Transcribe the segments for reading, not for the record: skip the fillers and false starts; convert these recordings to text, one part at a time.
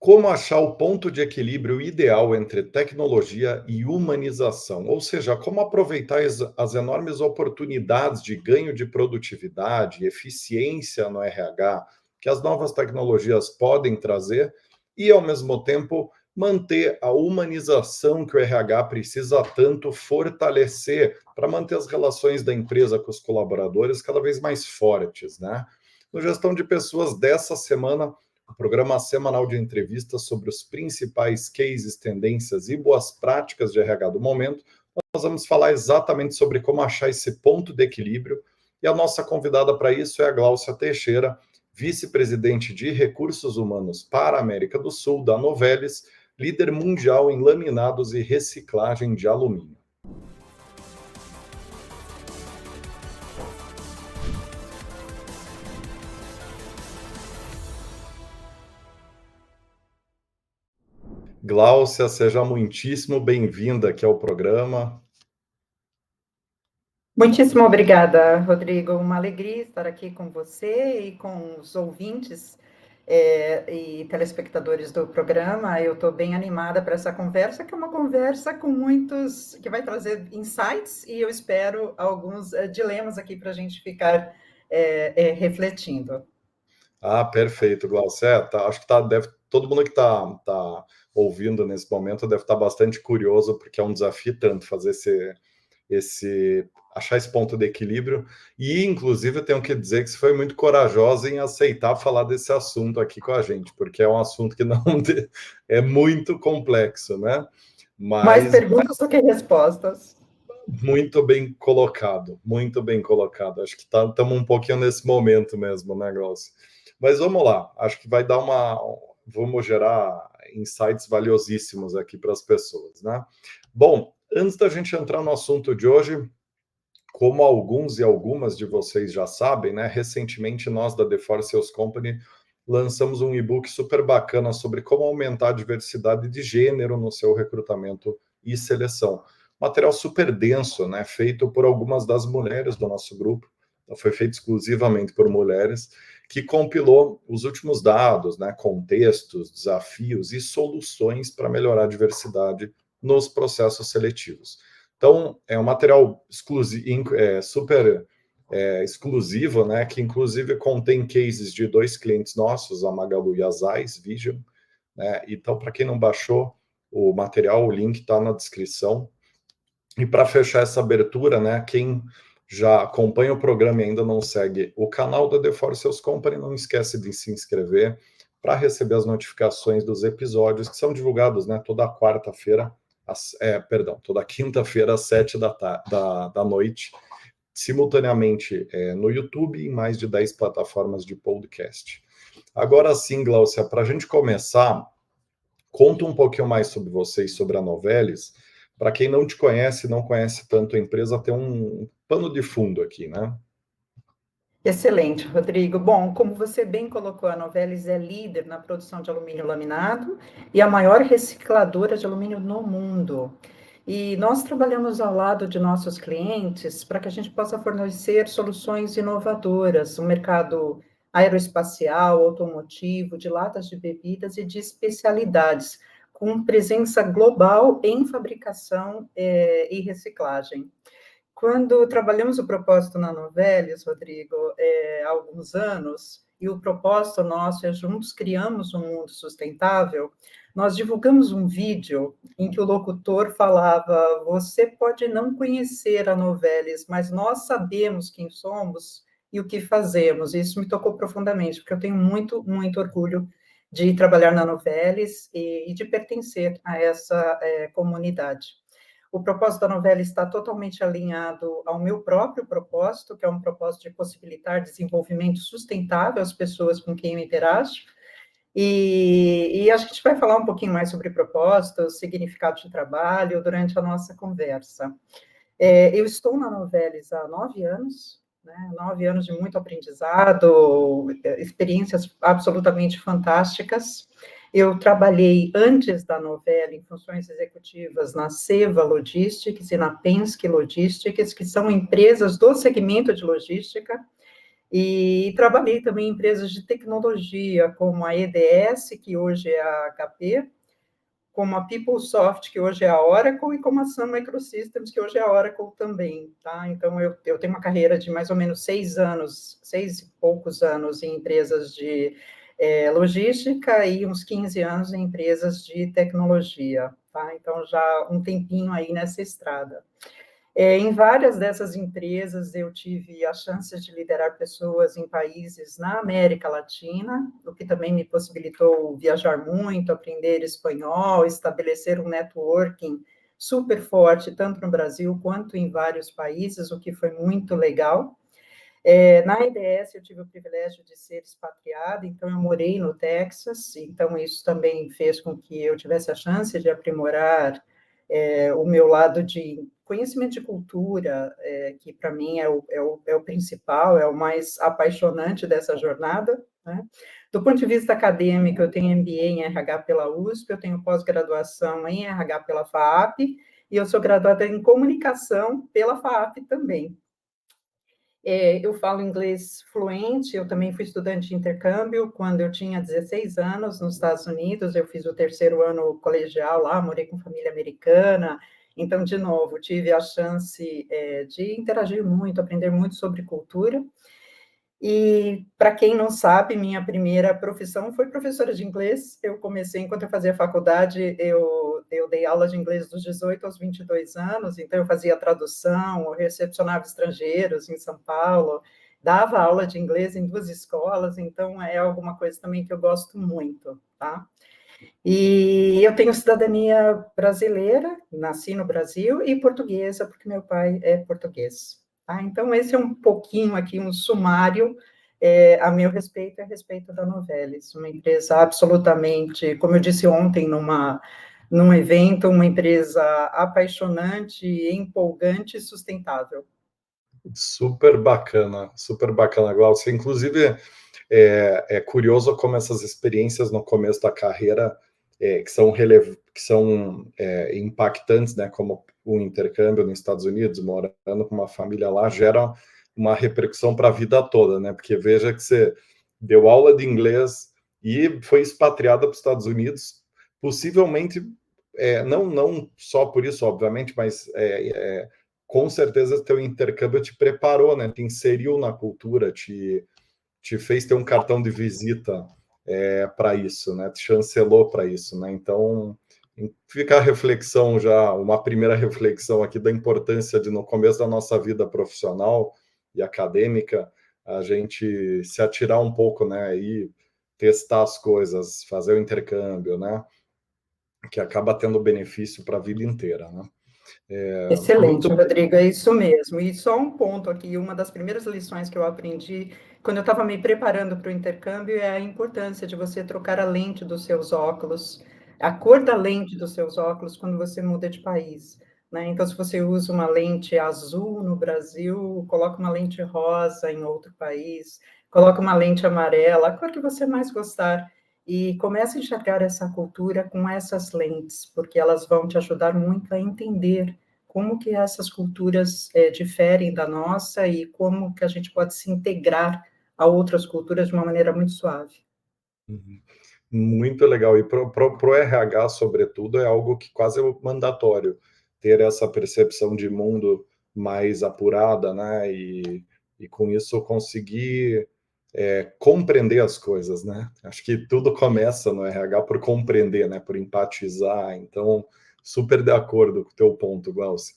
Como achar o ponto de equilíbrio ideal entre tecnologia e humanização? Ou seja, como aproveitar as enormes oportunidades de ganho de produtividade e eficiência no RH que as novas tecnologias podem trazer e, ao mesmo tempo, manter a humanização que o RH precisa tanto fortalecer para manter as relações da empresa com os colaboradores cada vez mais fortes, né? No Gestão de Pessoas dessa semana, o programa semanal de entrevistas sobre os principais cases, tendências e boas práticas de RH do momento. Nós vamos falar exatamente sobre como achar esse ponto de equilíbrio. E a nossa convidada para isso é a Gláucia Teixeira, vice-presidente de Recursos Humanos para a América do Sul, da Novelis, líder mundial em laminados e reciclagem de alumínio. Gláucia, seja muitíssimo bem-vinda aqui ao programa. Muitíssimo obrigada, Rodrigo. Uma alegria estar aqui com você e com os ouvintes e telespectadores do programa. Eu estou bem animada para essa conversa, que é uma conversa com muitos, que vai trazer insights e eu espero alguns dilemas aqui para a gente ficar refletindo. Perfeito, Glaucia. Acho que todo mundo que tá ouvindo nesse momento deve estar bastante curioso, porque é um desafio tanto fazer achar esse ponto de equilíbrio. E, inclusive, eu tenho que dizer que você foi muito corajosa em aceitar falar desse assunto aqui com a gente, porque é um assunto que não é muito complexo, né? Mais perguntas do que respostas. Muito bem colocado, muito bem colocado. Acho que estamos um pouquinho nesse momento mesmo, né, Glaucia? Mas vamos lá, acho que vamos gerar insights valiosíssimos aqui para as pessoas, né? Bom, antes da gente entrar no assunto de hoje, como alguns e algumas de vocês já sabem, né, recentemente nós da The Force Sales Company lançamos um e-book super bacana sobre como aumentar a diversidade de gênero no seu recrutamento e seleção. Material super denso, né, feito por algumas das mulheres do nosso grupo, foi feito exclusivamente por mulheres, que compilou os últimos dados, né, contextos, desafios e soluções para melhorar a diversidade nos processos seletivos. Então, é um material super exclusivo, né, que inclusive contém cases de 2 clientes nossos, a Magalu e a Zeiss Vision, né? Então, para quem não baixou o material, o link está na descrição. E para fechar essa abertura, né, quem já acompanha o programa e ainda não segue o canal da The Force Sales Company, não esquece de se inscrever para receber as notificações dos episódios que são divulgados, né, toda quinta-feira às 7 da noite, simultaneamente no YouTube e em mais de 10 plataformas de podcast. Agora sim, Glaucia, para a gente começar, conta um pouquinho mais sobre você e sobre a Novelis. Para quem não te conhece, não conhece tanto a empresa, tem um pano de fundo aqui, né? Excelente, Rodrigo. Bom, como você bem colocou, a Novelis é líder na produção de alumínio laminado e a maior recicladora de alumínio no mundo. E nós trabalhamos ao lado de nossos clientes para que a gente possa fornecer soluções inovadoras no mercado aeroespacial, automotivo, de latas de bebidas e de especialidades, com presença global em fabricação e reciclagem. Quando trabalhamos o propósito na Novelis, Rodrigo, há alguns anos, e o propósito nosso é juntos criamos um mundo sustentável, nós divulgamos um vídeo em que o locutor falava: você pode não conhecer a Novelis, mas nós sabemos quem somos e o que fazemos. E isso me tocou profundamente, porque eu tenho muito, muito orgulho de trabalhar na Novelis e de pertencer a essa comunidade. O propósito da novela está totalmente alinhado ao meu próprio propósito, que é um propósito de possibilitar desenvolvimento sustentável às pessoas com quem eu interajo. E a gente vai falar um pouquinho mais sobre propósito, significado de trabalho durante a nossa conversa. Eu estou na Novelis há 9 anos, né? 9 anos de muito aprendizado, experiências absolutamente fantásticas. Eu trabalhei antes da novela em funções executivas na Seva Logistics e na Penske Logistics, que são empresas do segmento de logística, E trabalhei também em empresas de tecnologia, como a EDS, que hoje é a HP, como a PeopleSoft, que hoje é a Oracle, e como a Sun Microsystems, que hoje é a Oracle também, tá? Então, eu tenho uma carreira de mais ou menos 6 anos, 6 e poucos anos em empresas de logística e uns 15 anos em empresas de tecnologia, tá? Então, já um tempinho aí nessa estrada. Em várias dessas empresas, eu tive a chance de liderar pessoas em países na América Latina, o que também me possibilitou viajar muito, aprender espanhol, estabelecer um networking super forte, tanto no Brasil quanto em vários países, o que foi muito legal. Na IDS, eu tive o privilégio de ser expatriada, então eu morei no Texas, então isso também fez com que eu tivesse a chance de aprimorar o meu lado de conhecimento de cultura, que para mim é o principal, é o mais apaixonante dessa jornada, né? Do ponto de vista acadêmico, eu tenho MBA em RH pela USP, eu tenho pós-graduação em RH pela FAAP, e eu sou graduada em comunicação pela FAAP também. Eu falo inglês fluente, eu também fui estudante de intercâmbio quando eu tinha 16 anos nos Estados Unidos, eu fiz o terceiro ano colegial lá, morei com família americana, então, de novo, tive a chance de interagir muito, aprender muito sobre cultura, e, para quem não sabe, minha primeira profissão foi professora de inglês. Eu comecei, enquanto eu fazia faculdade, eu dei aula de inglês dos 18 aos 22 anos, então eu fazia tradução, eu recepcionava estrangeiros em São Paulo, dava aula de inglês em 2 escolas, então é alguma coisa também que eu gosto muito, tá? E eu tenho cidadania brasileira, nasci no Brasil, e portuguesa, porque meu pai é português. Tá? Então, esse é um pouquinho aqui, um sumário a meu respeito e a respeito da Novelis, uma empresa absolutamente, como eu disse ontem, num evento, uma empresa apaixonante, empolgante e sustentável. Super bacana, Glaucio. Inclusive, é curioso como essas experiências no começo da carreira que são impactantes, né? Como o intercâmbio nos Estados Unidos, morando com uma família lá, gera uma repercussão para a vida toda, né? Porque veja que você deu aula de inglês e foi expatriada para os Estados Unidos, possivelmente, não só por isso, obviamente, mas com certeza teu intercâmbio te preparou, né? Te inseriu na cultura, te fez ter um cartão de visita para isso, né? Te chancelou para isso, né? Então, fica a reflexão já, uma primeira reflexão aqui da importância de, no começo da nossa vida profissional e acadêmica, a gente se atirar um pouco, né? E testar as coisas, fazer o intercâmbio, né? Que acaba tendo benefício para a vida inteira, né? Excelente, Muito Rodrigo, é isso mesmo. E só um ponto aqui, uma das primeiras lições que eu aprendi quando eu estava me preparando para o intercâmbio é a importância de você trocar a lente dos seus óculos, a cor da lente dos seus óculos quando você muda de país, né? Então, se você usa uma lente azul no Brasil, coloca uma lente rosa em outro país, coloca uma lente amarela, a cor que você mais gostar. E comece a enxergar essa cultura com essas lentes, porque elas vão te ajudar muito a entender como que essas culturas diferem da nossa e como que a gente pode se integrar a outras culturas de uma maneira muito suave. Muito legal. E para o RH, sobretudo, é algo que quase é mandatório, ter essa percepção de mundo mais apurada, né? E com isso conseguir compreender as coisas, né? Acho que tudo começa no RH por compreender, né? Por empatizar. Então, super de acordo com o teu ponto, Glaucio.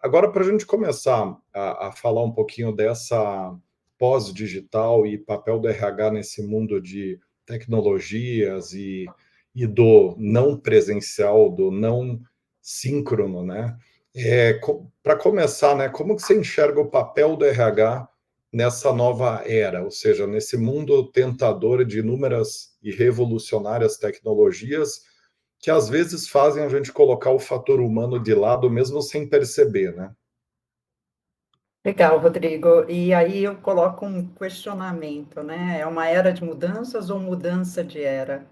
Agora, para a gente começar a falar um pouquinho dessa pós-digital e papel do RH nesse mundo de tecnologias do não presencial, do não síncrono, né? Para começar, né? Como que você enxerga o papel do RH nessa nova era, ou seja, nesse mundo tentador de inúmeras e revolucionárias tecnologias que às vezes fazem a gente colocar o fator humano de lado mesmo sem perceber, né? Legal, Rodrigo. E aí eu coloco um questionamento, né? É uma era de mudanças ou mudança de era?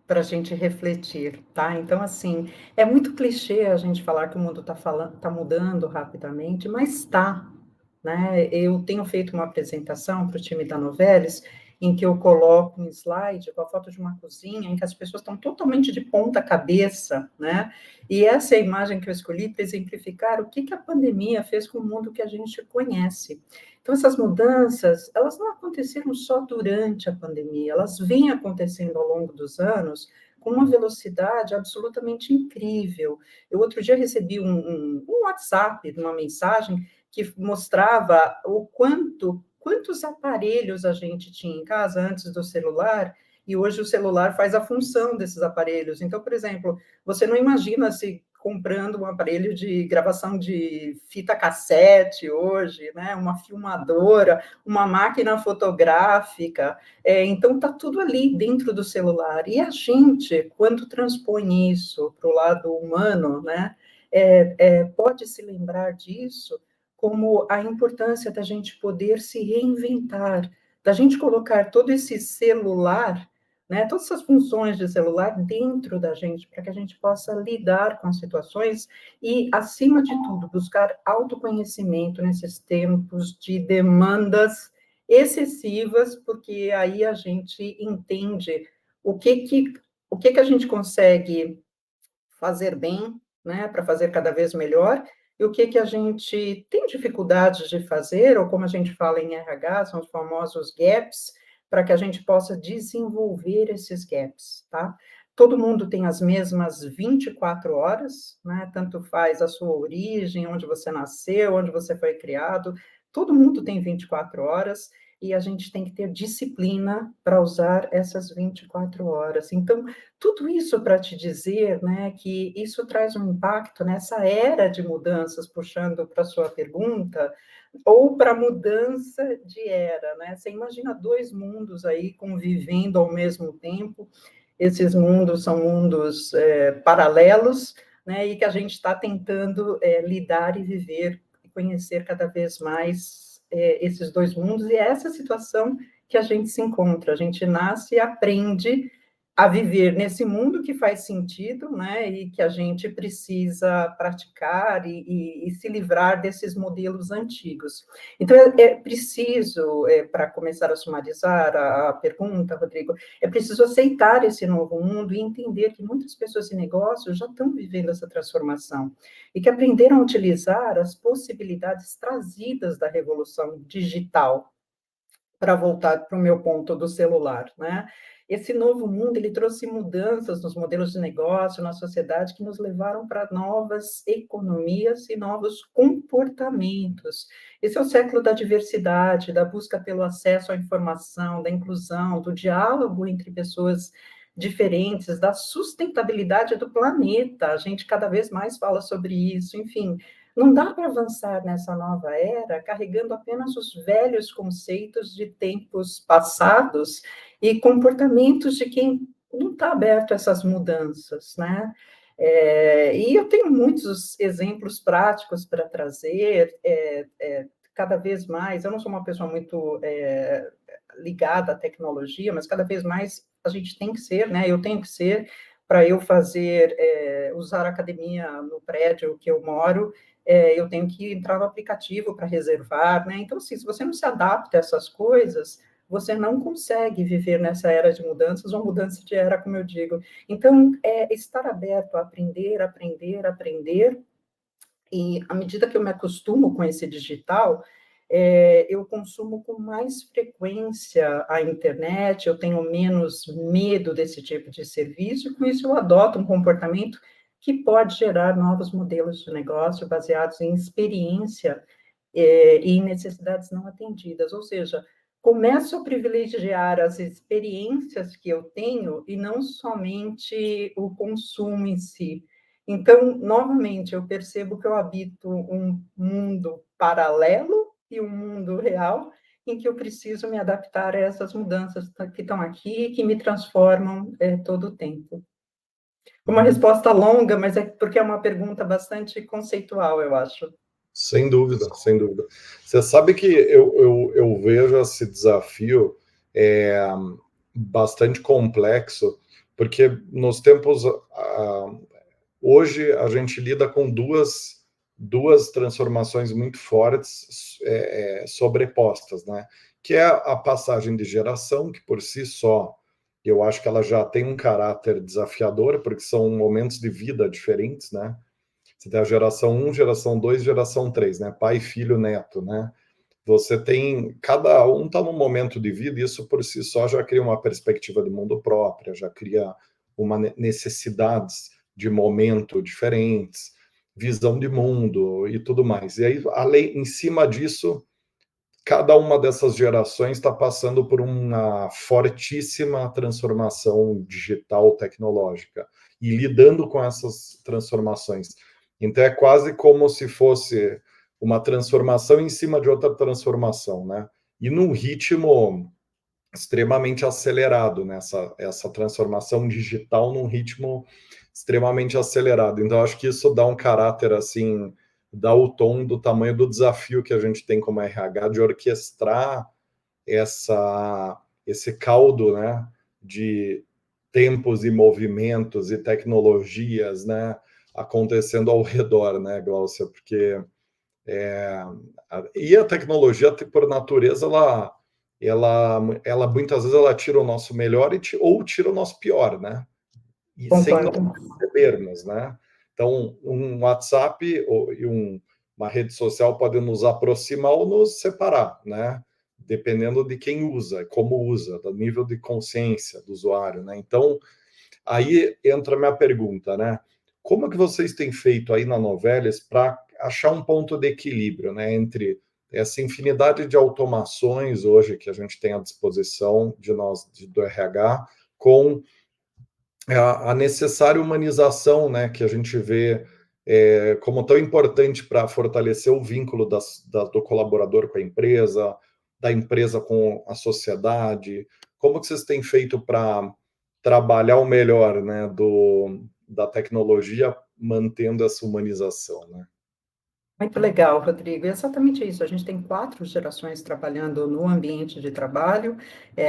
Para a gente refletir, tá? Então, assim, é muito clichê a gente falar que o mundo está mudando rapidamente, mas está. né? Eu tenho feito uma apresentação para o time da Novelis, em que eu coloco um slide com a foto de uma cozinha, em que as pessoas estão totalmente de ponta cabeça, né? E essa é a imagem que eu escolhi para exemplificar o que a pandemia fez com o mundo que a gente conhece. Então, essas mudanças, elas não aconteceram só durante a pandemia, elas vêm acontecendo ao longo dos anos com uma velocidade absolutamente incrível. Eu, outro dia, recebi um WhatsApp, uma mensagem que mostrava quantos aparelhos a gente tinha em casa antes do celular, e hoje o celular faz a função desses aparelhos. Então, por exemplo, você não imagina se comprando um aparelho de gravação de fita cassete hoje, né? Uma filmadora, uma máquina fotográfica. Então, está tudo ali dentro do celular. E a gente, quando transpõe isso para o lado humano, né? Pode se lembrar disso como a importância da gente poder se reinventar, da gente colocar todo esse celular, né, todas essas funções de celular dentro da gente, para que a gente possa lidar com as situações e, acima de tudo, buscar autoconhecimento nesses tempos de demandas excessivas, porque aí a gente entende o que a gente consegue fazer bem, né, para fazer cada vez melhor, e o que a gente tem dificuldade de fazer, ou como a gente fala em RH, são os famosos gaps, para que a gente possa desenvolver esses gaps, tá? Todo mundo tem as mesmas 24 horas, né? Tanto faz a sua origem, onde você nasceu, onde você foi criado, todo mundo tem 24 horas, e a gente tem que ter disciplina para usar essas 24 horas. Então, tudo isso para te dizer, né, que isso traz um impacto nessa era de mudanças, puxando para a sua pergunta, ou para mudança de era, né? Você imagina dois mundos aí convivendo ao mesmo tempo. Esses mundos são mundos paralelos, né? E que a gente está tentando lidar e viver e conhecer cada vez mais esses dois mundos. E é essa situação que a gente se encontra. A gente nasce e aprende a viver nesse mundo que faz sentido, né, e que a gente precisa praticar e se livrar desses modelos antigos. Então, é preciso, para começar a sumarizar a pergunta, Rodrigo, é preciso aceitar esse novo mundo e entender que muitas pessoas e negócios já estão vivendo essa transformação e que aprenderam a utilizar as possibilidades trazidas da revolução digital, para voltar para o meu ponto do celular, né? Esse novo mundo, ele trouxe mudanças nos modelos de negócio, na sociedade, que nos levaram para novas economias e novos comportamentos. Esse é o século da diversidade, da busca pelo acesso à informação, da inclusão, do diálogo entre pessoas diferentes, da sustentabilidade do planeta. A gente cada vez mais fala sobre isso, enfim, não dá para avançar nessa nova era carregando apenas os velhos conceitos de tempos passados e comportamentos de quem não está aberto a essas mudanças, né? E eu tenho muitos exemplos práticos para trazer, cada vez mais. Eu não sou uma pessoa muito ligada à tecnologia, mas cada vez mais a gente tem que ser, né? Eu tenho que ser para eu fazer, usar a academia no prédio que eu moro, eu tenho que entrar no aplicativo para reservar, né? Então, assim, se você não se adapta a essas coisas, você não consegue viver nessa era de mudanças, ou mudança de era, como eu digo. Então, estar aberto a aprender, aprender, aprender, e à medida que eu me acostumo com esse digital, eu consumo com mais frequência a internet, eu tenho menos medo desse tipo de serviço, e com isso eu adoto um comportamento que pode gerar novos modelos de negócio baseados em experiência e em necessidades não atendidas. Ou seja, começo a privilegiar as experiências que eu tenho e não somente o consumo em si. Então, novamente, eu percebo que eu habito um mundo paralelo e um mundo real em que eu preciso me adaptar a essas mudanças que estão aqui, que me transformam todo o tempo. Uma resposta longa, mas é porque é uma pergunta bastante conceitual, eu acho. Sem dúvida, sem dúvida. Você sabe que eu vejo esse desafio bastante complexo, porque nos tempos. Hoje a gente lida com duas transformações muito fortes sobrepostas, né? Que é a passagem de geração, que por si só eu acho que ela já tem um caráter desafiador, porque são momentos de vida diferentes, né? Você tem a geração um, geração 2, geração 3, né? Pai, filho, neto, né? Você tem, cada um está num momento de vida, e isso por si só já cria uma perspectiva de mundo própria, já cria uma necessidades de momento diferentes, visão de mundo e tudo mais. E aí, além, em cima disso, cada uma dessas gerações está passando por uma fortíssima transformação digital tecnológica e lidando com essas transformações. Então é quase como se fosse uma transformação em cima de outra transformação, né? E num ritmo extremamente acelerado, né? Essa transformação digital num ritmo extremamente acelerado. Então acho que isso dá um caráter assim, dá o tom do tamanho do desafio que a gente tem como RH de orquestrar esse caldo, né, de tempos e movimentos e tecnologias, né, acontecendo ao redor, né, Glaucia? Porque e a tecnologia, por natureza, ela muitas vezes ela tira o nosso melhor ou tira o nosso pior, né? E sem nós Concordo. percebermos, né? Então, um WhatsApp e uma rede social podem nos aproximar ou nos separar, né? Dependendo de quem usa, como usa, do nível de consciência do usuário, né? Então, aí entra a minha pergunta, né? Como é que vocês têm feito aí na Novelis para achar um ponto de equilíbrio, né, entre essa infinidade de automações hoje que a gente tem à disposição de nós do RH com a necessária humanização, né, que a gente vê como tão importante para fortalecer o vínculo do colaborador com a empresa, da empresa com a sociedade. Como que vocês têm feito para trabalhar o melhor, né, da tecnologia, mantendo essa humanização, né? Muito legal, Rodrigo. É exatamente isso. A gente tem 4 gerações trabalhando no ambiente de trabalho,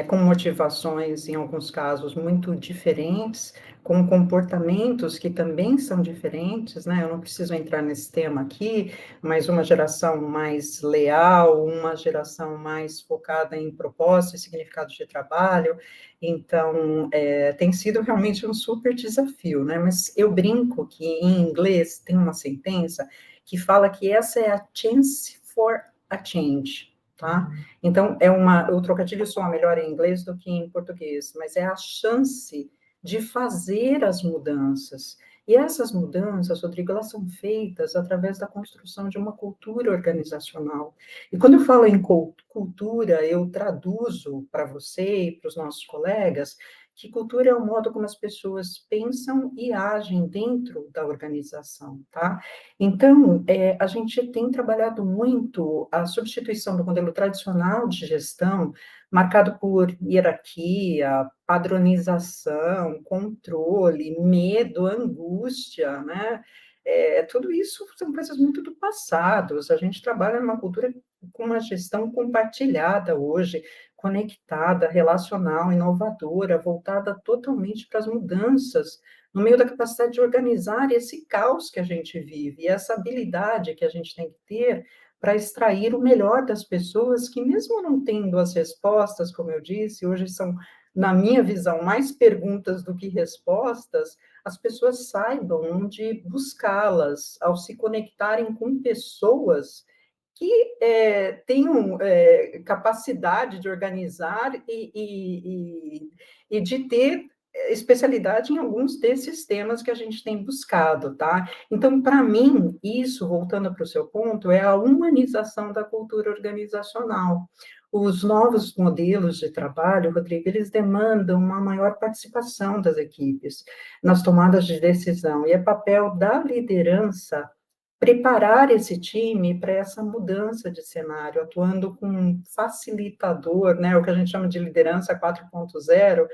com motivações, em alguns casos, muito diferentes, com comportamentos que também são diferentes, né? Eu não preciso entrar nesse tema aqui, mas uma geração mais leal, uma geração mais focada em propósito e significado de trabalho. Então, tem sido realmente um super desafio, né? Mas eu brinco que em inglês tem uma sentença que fala que essa é a chance for a change, tá? Então, o trocadilho soa melhor em inglês do que em português, mas é a chance de fazer as mudanças. E essas mudanças, Rodrigo, elas são feitas através da construção de uma cultura organizacional. E quando eu falo em cultura, eu traduzo para você e para os nossos colegas que cultura é o modo como as pessoas pensam e agem dentro da organização, tá? Então, a gente tem trabalhado muito a substituição do modelo tradicional de gestão, marcado por hierarquia, padronização, controle, medo, angústia, né? Tudo isso são coisas muito do passado. A gente trabalha numa cultura com uma gestão compartilhada hoje, conectada, relacional, inovadora, voltada totalmente para as mudanças no meio da capacidade de organizar esse caos que a gente vive, e essa habilidade que a gente tem que ter para extrair o melhor das pessoas que, mesmo não tendo as respostas, como eu disse, hoje são, na minha visão, mais perguntas do que respostas, as pessoas saibam onde buscá-las, ao se conectarem com pessoas que tenham capacidade de organizar e de ter especialidade em alguns desses temas que a gente tem buscado, tá? Então, para mim, isso, voltando para o seu ponto, é a humanização da cultura organizacional. Os novos modelos de trabalho, Rodrigo, eles demandam uma maior participação das equipes nas tomadas de decisão, e é papel da liderança preparar esse time para essa mudança de cenário, atuando com um facilitador, né, o que a gente chama de liderança 4.0,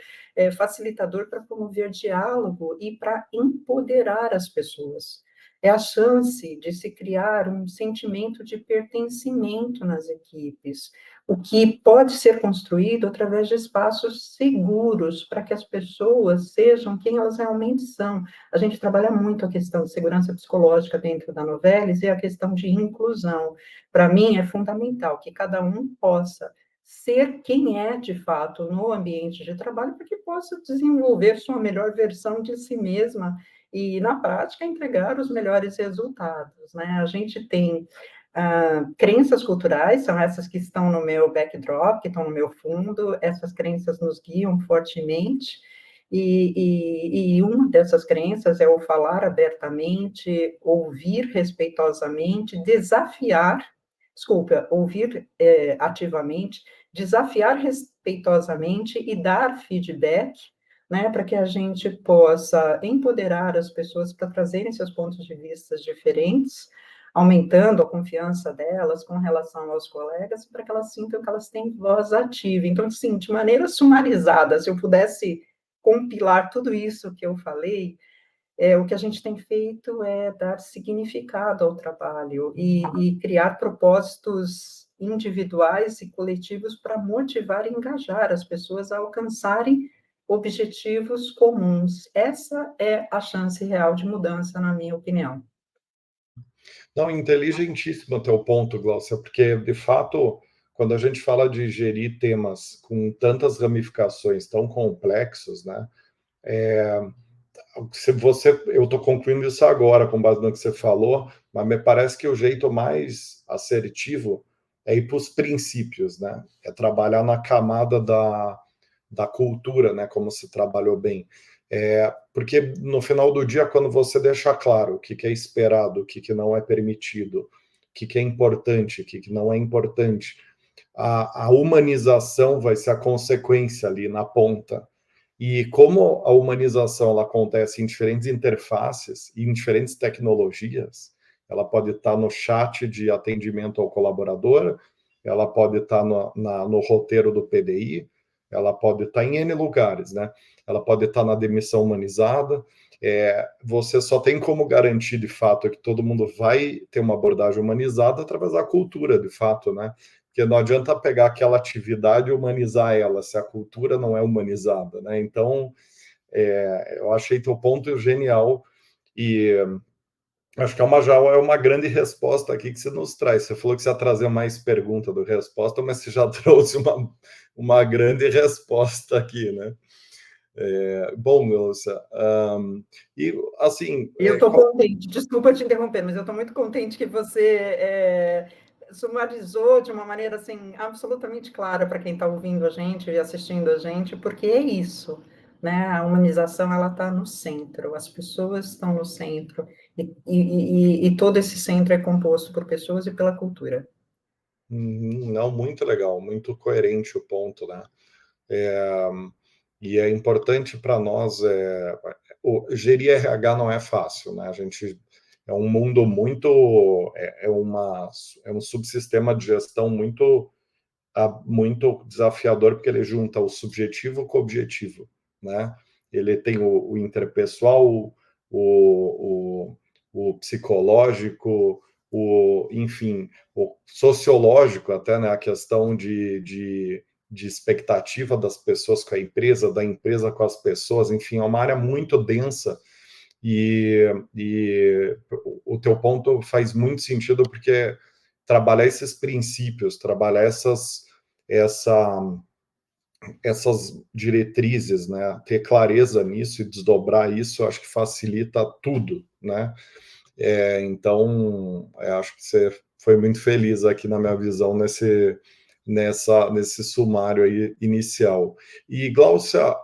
facilitador para promover diálogo e para empoderar as pessoas. é a chance de se criar um sentimento de pertencimento nas equipes, o que pode ser construído através de espaços seguros para que as pessoas sejam quem elas realmente são. A gente trabalha muito a questão de segurança psicológica dentro da Novelis e a questão de inclusão. Para mim, é fundamental que cada um possa ser quem é de fato no ambiente de trabalho, para que possa desenvolver sua melhor versão de si mesma e, na prática, entregar os melhores resultados, né? A gente tem crenças culturais, são essas que estão no meu backdrop, que estão no meu fundo, essas crenças nos guiam fortemente, e uma dessas crenças é o falar abertamente, ouvir respeitosamente, ouvir ativamente, desafiar respeitosamente e dar feedback, né, para que a gente possa empoderar as pessoas para trazerem seus pontos de vista diferentes, aumentando a confiança delas com relação aos colegas, para que elas sintam que elas têm voz ativa. Então, assim, de maneira sumarizada, se eu pudesse compilar tudo isso que eu falei, o que a gente tem feito é dar significado ao trabalho e criar propósitos individuais e coletivos para motivar e engajar as pessoas a alcançarem objetivos comuns. Essa é a chance real de mudança, na minha opinião. Não, inteligentíssimo o teu ponto, Glaucia, porque, de fato, quando a gente fala de gerir temas com tantas ramificações tão complexos, né? Se você, eu estou concluindo isso agora, com base no que você falou, mas me parece que o jeito mais assertivo é ir para os princípios, né? É trabalhar na camada da cultura, né? Como se trabalhou bem. Porque no final do dia, quando você deixa claro o que é esperado, o que não é permitido, o que é importante, o que não é importante, a humanização vai ser a consequência ali na ponta. E como a humanização ela acontece em diferentes interfaces e em diferentes tecnologias, ela pode estar no chat de atendimento ao colaborador, ela pode estar no roteiro do PDI, ela pode estar em N lugares, né? Ela pode estar na demissão humanizada. Você só tem como garantir de fato que todo mundo vai ter uma abordagem humanizada através da cultura, de fato, né? Porque não adianta pegar aquela atividade e humanizar ela, se a cultura não é humanizada, né? Então, eu achei teu ponto genial e acho que já é uma grande resposta aqui que você nos traz. Você falou que você ia trazer mais pergunta do resposta, mas você já trouxe uma grande resposta aqui, né? Bom, Lúcia, e assim... E eu estou contente, desculpa te interromper, mas eu estou muito contente que você sumarizou de uma maneira assim, absolutamente clara para quem está ouvindo a gente e assistindo a gente, porque é isso, né? A humanização ela está no centro, as pessoas estão no centro, e todo esse centro é composto por pessoas e pela cultura. Não, muito legal, muito coerente o ponto, né? E é importante para nós, gerir RH não é fácil, né? A gente é um mundo muito, é um subsistema de gestão muito desafiador, porque ele junta o subjetivo com o objetivo, né? Ele tem o interpessoal, o, o psicológico, enfim, o sociológico até, né? A questão de expectativa das pessoas com a empresa, da empresa com as pessoas, enfim, é uma área muito densa e o teu ponto faz muito sentido porque trabalhar esses princípios, trabalhar essa, essas diretrizes, né? Ter clareza nisso e desdobrar isso, acho que facilita tudo, né? Então, acho que você foi muito feliz aqui na minha visão nesse sumário aí inicial. E, Glaucia,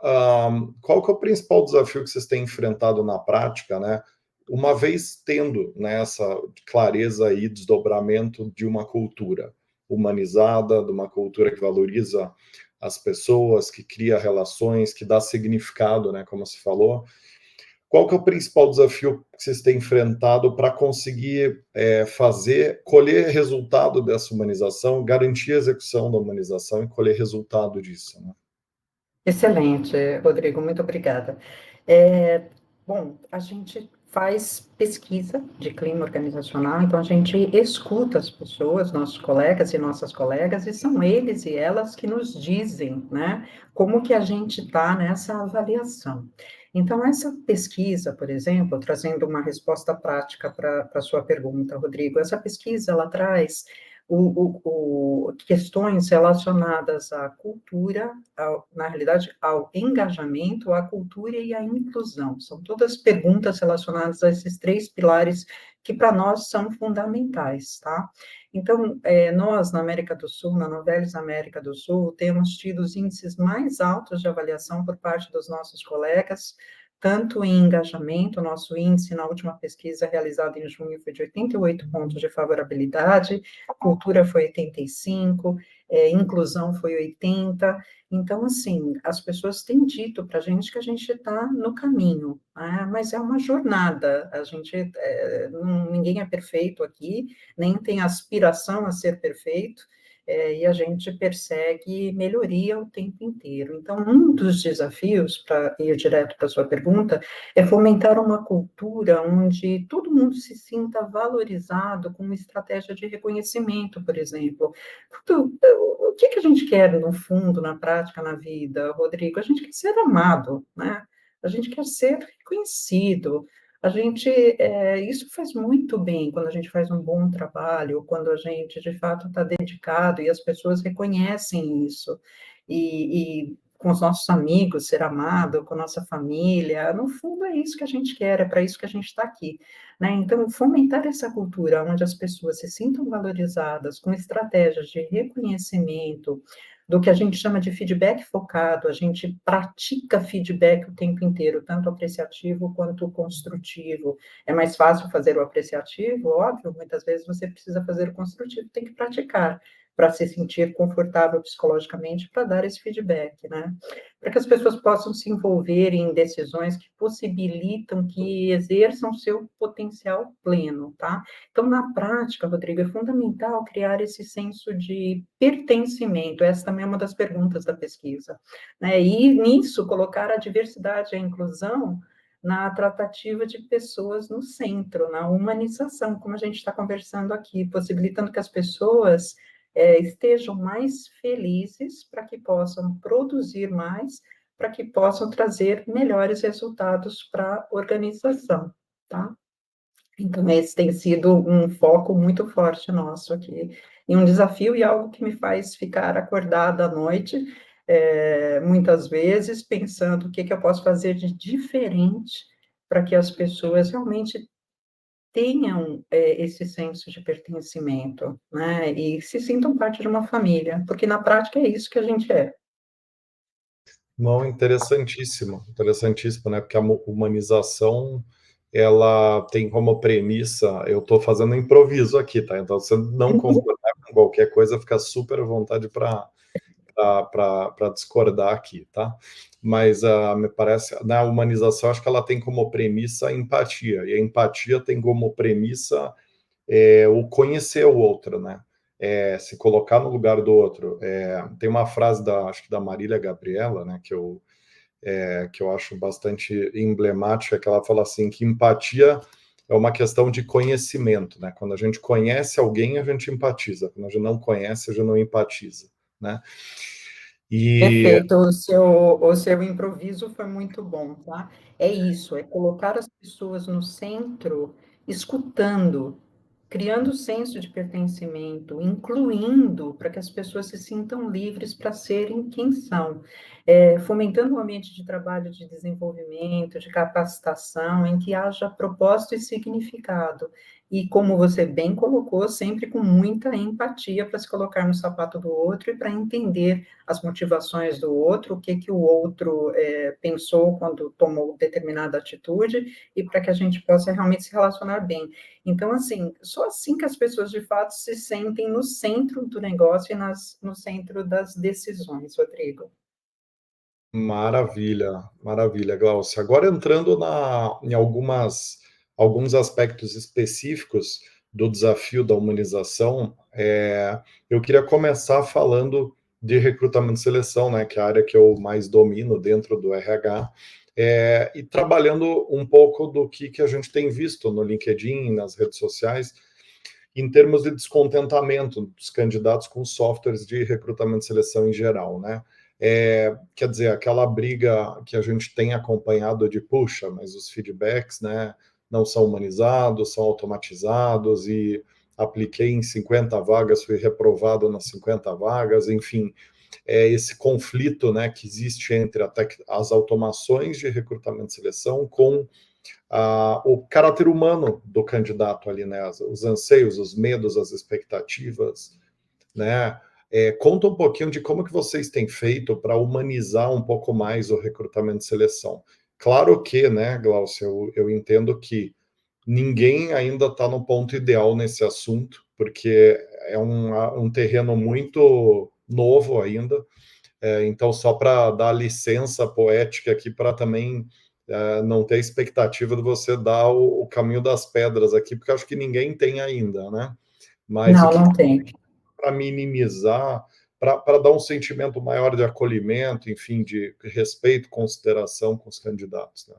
qual que é o principal desafio que vocês têm enfrentado na prática, né? Uma vez tendo, né, essa clareza e desdobramento de uma cultura humanizada, de uma cultura que valoriza as pessoas, que cria relações, que dá significado, né, como se falou. Qual que é o principal desafio que vocês têm enfrentado para conseguir colher resultado dessa humanização, garantir a execução da humanização e colher resultado disso, né? Excelente, Rodrigo, muito obrigada. Bom, a gente faz pesquisa de clima organizacional, então a gente escuta as pessoas, nossos colegas e nossas colegas, e são eles e elas que nos dizem, né, como que a gente está nessa avaliação. Então, essa pesquisa, por exemplo, trazendo uma resposta prática para a sua pergunta, Rodrigo, essa pesquisa, ela traz questões relacionadas à cultura, na realidade, ao engajamento, à cultura e à inclusão. São todas perguntas relacionadas a esses três pilares que para nós são fundamentais, tá? Então, nós, na América do Sul, na Novelis América do Sul, temos tido os índices mais altos de avaliação por parte dos nossos colegas, tanto em engajamento, nosso índice na última pesquisa realizada em junho foi de 88 pontos de favorabilidade, cultura foi 85, inclusão foi 80. Então, assim, as pessoas têm dito para a gente que a gente está no caminho, né? Mas é uma jornada. A gente, ninguém é perfeito aqui, nem tem aspiração a ser perfeito. E a gente persegue melhoria o tempo inteiro. Então, um dos desafios, para ir direto para a sua pergunta, é fomentar uma cultura onde todo mundo se sinta valorizado com uma estratégia de reconhecimento, por exemplo. O que a gente quer, no fundo, na prática, na vida, Rodrigo? A gente quer ser amado, né? A gente quer ser reconhecido. A gente, isso faz muito bem quando a gente faz um bom trabalho, quando a gente, de fato, está dedicado e as pessoas reconhecem isso. E com os nossos amigos, ser amado, com a nossa família, no fundo é isso que a gente quer, é para isso que a gente está aqui, né? Então, fomentar essa cultura onde as pessoas se sintam valorizadas, com estratégias de reconhecimento, do que a gente chama de feedback focado, a gente pratica feedback o tempo inteiro, tanto apreciativo quanto construtivo. É mais fácil fazer o apreciativo, óbvio, muitas vezes você precisa fazer o construtivo, tem que praticar para se sentir confortável psicologicamente para dar esse feedback, né? Para que as pessoas possam se envolver em decisões que possibilitam que exerçam seu potencial pleno, tá? Então, na prática, Rodrigo, é fundamental criar esse senso de pertencimento. Essa também é uma das perguntas da pesquisa, né? E nisso colocar a diversidade e a inclusão na tratativa de pessoas no centro, na humanização, como a gente está conversando aqui, possibilitando que as pessoas estejam mais felizes para que possam produzir mais, para que possam trazer melhores resultados para a organização, tá? Então, esse tem sido um foco muito forte nosso aqui, e um desafio e algo que me faz ficar acordada à noite, muitas vezes, pensando o que eu posso fazer de diferente para que as pessoas realmente tenham esse senso de pertencimento, né, e se sintam parte de uma família, porque na prática é isso que a gente é. Não, interessantíssimo, interessantíssimo, né? Porque a humanização, ela tem como premissa, eu estou fazendo improviso aqui, tá? Então, se você não concordar com qualquer coisa, fica super à vontade para discordar aqui, tá? Mas me parece, na humanização, acho que ela tem como premissa a empatia, e a empatia tem como premissa o conhecer o outro, né? Se colocar no lugar do outro. Tem uma frase acho que da Marília Gabriela, né, que eu acho bastante emblemática, que ela fala assim, que empatia é uma questão de conhecimento, né? Quando a gente conhece alguém, a gente empatiza. Quando a gente não conhece, a gente não empatiza, né? E Perfeito, o seu improviso foi muito bom, tá? É isso, é colocar as pessoas no centro, escutando, criando senso de pertencimento, incluindo para que as pessoas se sintam livres para serem quem são, fomentando um ambiente de trabalho, de desenvolvimento, de capacitação, em que haja propósito e significado. E como você bem colocou, sempre com muita empatia para se colocar no sapato do outro e para entender as motivações do outro, o que o outro pensou quando tomou determinada atitude, e para que a gente possa realmente se relacionar bem. Então, assim, só assim que as pessoas, de fato, se sentem no centro do negócio e no centro das decisões, Rodrigo. maravilha, maravilha, Glaucia. Agora entrando em alguns aspectos específicos do desafio da humanização, eu queria começar falando de recrutamento e seleção, né, que é a área que eu mais domino dentro do RH. e trabalhando um pouco do que a gente tem visto no LinkedIn, nas redes sociais, em termos de descontentamento dos candidatos com softwares de recrutamento e seleção em geral, né? Quer dizer, aquela briga que a gente tem acompanhado de, puxa, mas os feedbacks, né, não são humanizados, são automatizados, e apliquei em 50 vagas, fui reprovado nas 50 vagas, enfim, esse conflito, né, que existe entre as automações de recrutamento e seleção com o caráter humano do candidato ali, né? Os anseios, os medos, as expectativas, né? Conta um pouquinho de como que vocês têm feito para humanizar um pouco mais o recrutamento e seleção. Claro que, né, Glaucio, eu entendo que ninguém ainda está no ponto ideal nesse assunto, porque é um terreno muito novo ainda. Então, só para dar licença poética aqui, para também não ter expectativa de você dar o caminho das pedras aqui, porque acho que ninguém tem ainda, né? Mas o Não, que não tem. para minimizar, para dar um sentimento maior de acolhimento, enfim, de respeito, consideração com os candidatos, né?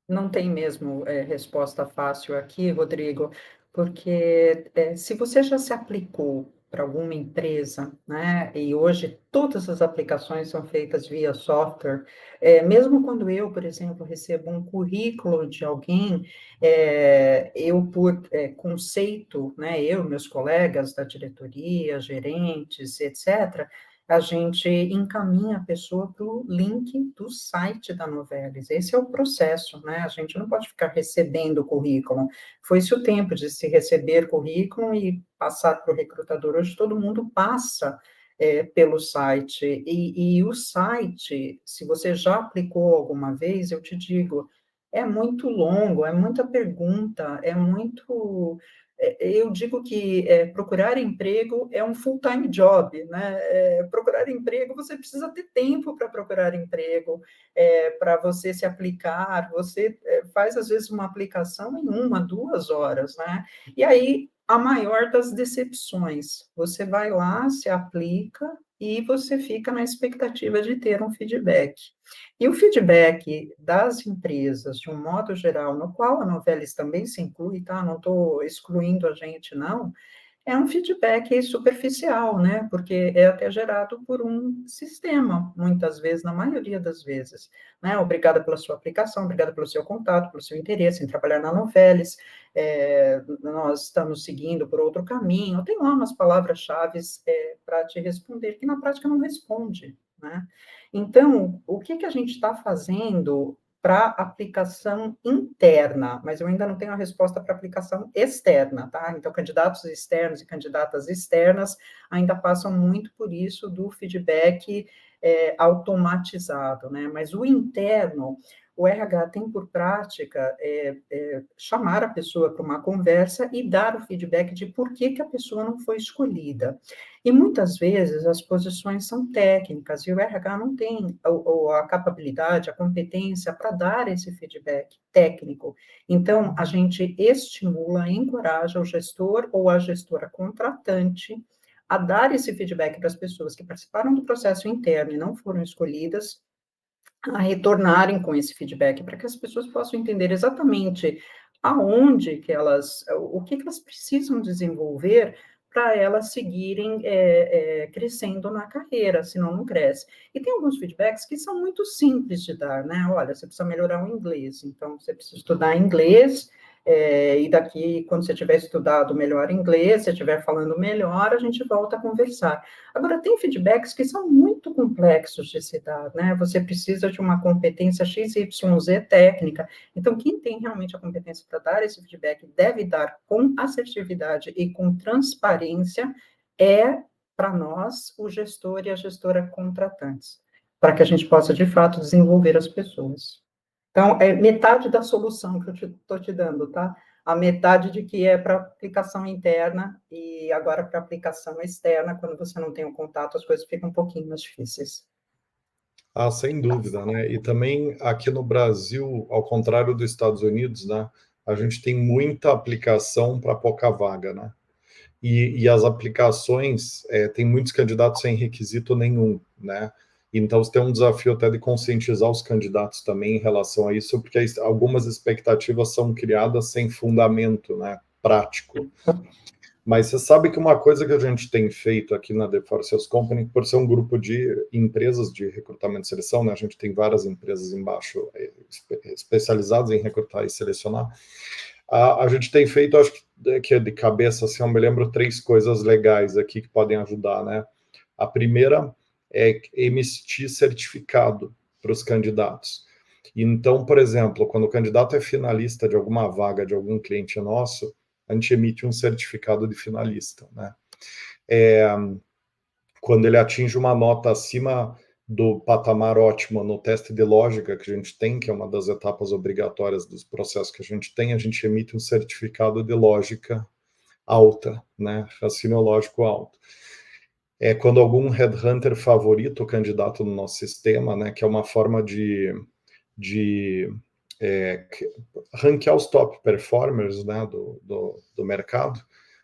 Não tem mesmo resposta fácil aqui, Rodrigo, porque se você já se aplicou para alguma empresa, né, e hoje todas as aplicações são feitas via software, mesmo quando eu, por exemplo, recebo um currículo de alguém, eu, por conceito, né, eu, meus colegas da diretoria, gerentes, etc., a gente encaminha a pessoa para o link do site da Novelis. Esse é o processo, né? A gente não pode ficar recebendo o currículo. Foi-se o tempo de se receber currículo e passar para o recrutador. Hoje todo mundo passa pelo site. E o site, se você já aplicou alguma vez, eu te digo, é muito longo, é muita pergunta, é muito eu digo que procurar emprego é um full-time job, né? Procurar emprego, você precisa ter tempo para procurar emprego, para você se aplicar, você faz, às vezes, uma aplicação em 1, 2 horas, né? E aí, a maior das decepções, você vai lá, se aplica e você fica na expectativa de ter um feedback. E o feedback das empresas, de um modo geral, no qual a Novelis também se inclui, tá? Não estou excluindo a gente, não, é um feedback superficial, né? Porque é até gerado por um sistema, muitas vezes, na maioria das vezes. Né? Obrigada pela sua aplicação, obrigada pelo seu contato, pelo seu interesse em trabalhar na Novelis, nós estamos seguindo por outro caminho. Tem lá umas palavras-chave para te responder, que na prática não responde, né? Então, o que a gente está fazendo para aplicação interna, mas eu ainda não tenho a resposta para aplicação externa, tá? Então, candidatos externos e candidatas externas ainda passam muito por isso do feedback automatizado, né? Mas o interno, o RH tem por prática chamar a pessoa para uma conversa e dar o feedback de por que a pessoa não foi escolhida. E muitas vezes as posições são técnicas e o RH não tem a capacidade, a competência para dar esse feedback técnico. Então, a gente estimula, encoraja o gestor ou a gestora contratante a dar esse feedback para as pessoas que participaram do processo interno e não foram escolhidas, a retornarem com esse feedback, para que as pessoas possam entender exatamente aonde que elas, o que elas precisam desenvolver para elas seguirem crescendo na carreira, senão não cresce. E tem alguns feedbacks que são muito simples de dar, né? Olha, você precisa melhorar o inglês, então você precisa estudar inglês, e daqui, quando você tiver estudado melhor inglês, você estiver falando melhor, a gente volta a conversar. Agora, tem feedbacks que são muito complexos de se dar, né? Você precisa de uma competência XYZ técnica. Então, quem tem realmente a competência para dar esse feedback deve dar com assertividade e com transparência, para nós, o gestor e a gestora contratantes, para que a gente possa, de fato, desenvolver as pessoas. Então, é metade da solução que eu estou te dando, tá? A metade de que é para aplicação interna e agora para aplicação externa, quando você não tem o contato, as coisas ficam um pouquinho mais difíceis. Ah, sem dúvida, né? E também aqui no Brasil, ao contrário dos Estados Unidos, né? A gente tem muita aplicação para pouca vaga, né? E as aplicações, tem muitos candidatos sem requisito nenhum, né? Então, você tem um desafio até de conscientizar os candidatos também em relação a isso, porque algumas expectativas são criadas sem fundamento, né, prático. Mas você sabe que uma coisa que a gente tem feito aqui na The Forces Company, por ser um grupo de empresas de recrutamento e seleção, né, a gente tem várias empresas embaixo especializadas em recrutar e selecionar, a gente tem feito, acho que é de cabeça, assim, eu me lembro 3 coisas legais aqui que podem ajudar, né? A primeira é emitir certificado para os candidatos. Então, por exemplo, quando o candidato é finalista de alguma vaga de algum cliente nosso, a gente emite um certificado de finalista, né? Quando ele atinge uma nota acima do patamar ótimo no teste de lógica que a gente tem, que é uma das etapas obrigatórias dos processos que a gente emite um certificado de lógica alta, né? Raciocínio lógico alto. Quando algum headhunter favorita o candidato no nosso sistema, né? Que é uma forma de ranquear os top performers, né? Do mercado,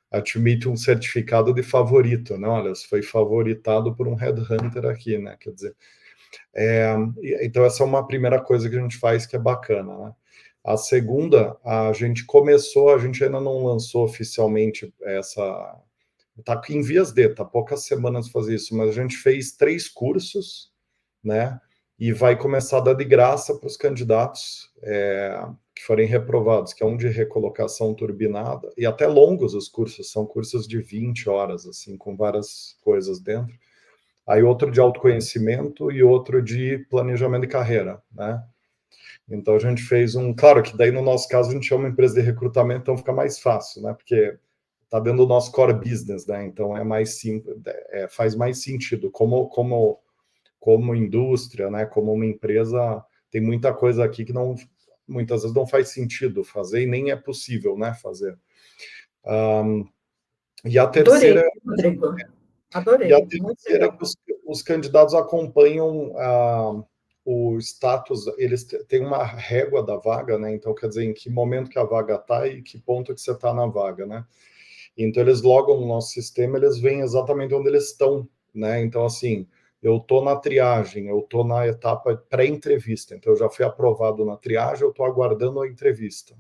admite um certificado de favorito, né? Olha, foi favoritado por um headhunter aqui, né? Quer dizer, então essa é uma primeira coisa que a gente faz que é bacana, né? A segunda, a gente ainda não lançou oficialmente essa, tá em vias de, tá poucas semanas fazer isso, mas a gente fez 3 cursos, né? E vai começar a dar de graça para os candidatos que forem reprovados, que é um de recolocação turbinada, e até longos os cursos, são cursos de 20 horas, assim, com várias coisas dentro. Aí outro de autoconhecimento e outro de planejamento de carreira, né? Então a gente fez claro que daí no nosso caso a gente é uma empresa de recrutamento, então fica mais fácil, né? Porque tá dentro do nosso core business, né? Então é mais simples, faz mais sentido como indústria, né? Como uma empresa, tem muita coisa aqui que muitas vezes não faz sentido fazer e nem é possível, né? Fazer. E a Adorei, terceira Rodrigo. E a Adorei, muito terceira é legal. que os candidatos acompanham o status, eles têm uma régua da vaga, né? Então, quer dizer, em que momento que a vaga está e que ponto que você está na vaga, né? Então, eles logam no nosso sistema, eles veem exatamente onde eles estão, né? Então, assim, eu estou na triagem, eu estou na etapa pré-entrevista, então eu já fui aprovado na triagem, eu estou aguardando a entrevista.